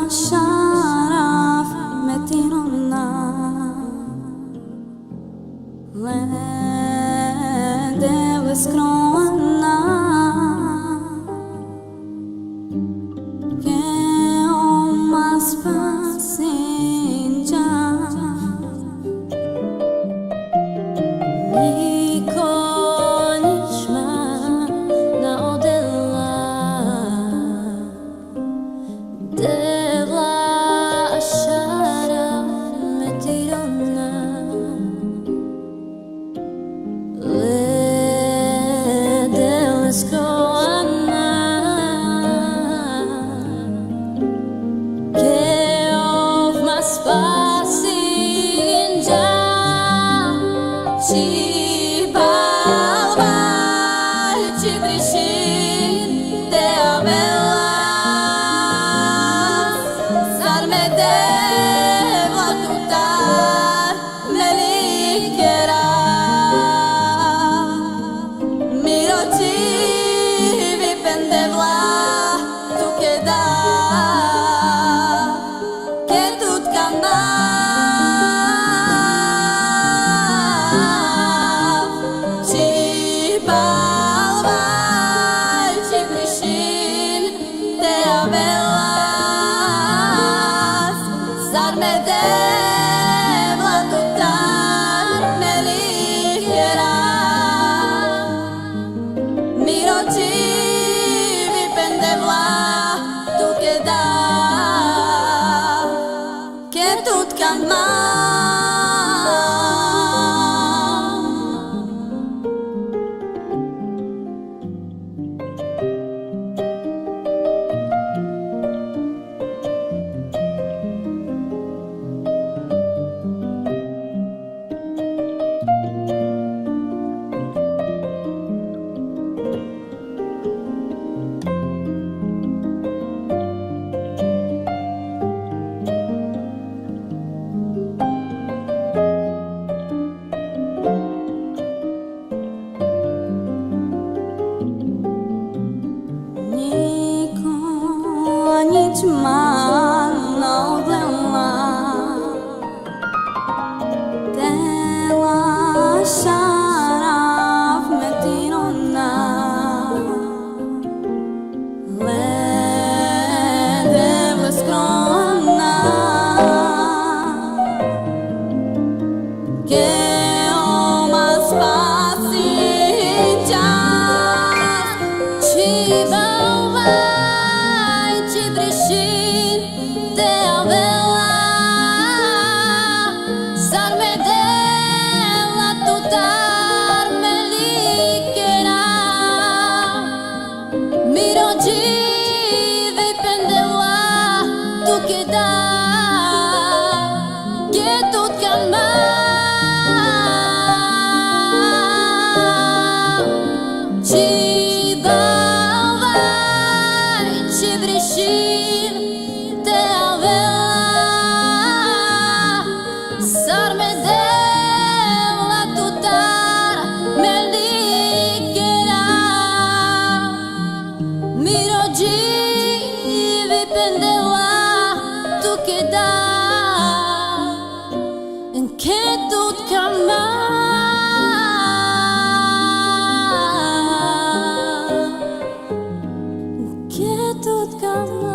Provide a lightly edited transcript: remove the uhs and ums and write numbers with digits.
شرف متيرنا لدي وسكرونا que umas passeja nikoniśmy na odela dela ashara metirona ledel skroana ci balbai, ci brishin de avela sarmede vatutar melikera miroti vipendevla tu queda que tut canda شرف متيرنا لدي وسكرونا que umas passejas ci balbai, ci brishin de avela sarmede que dá, que tudo calma, te vai, te brishin, te avela, sarme dela tutar, melikera, miroji vipendela. Que dá em que tudo calma, que tudo calma.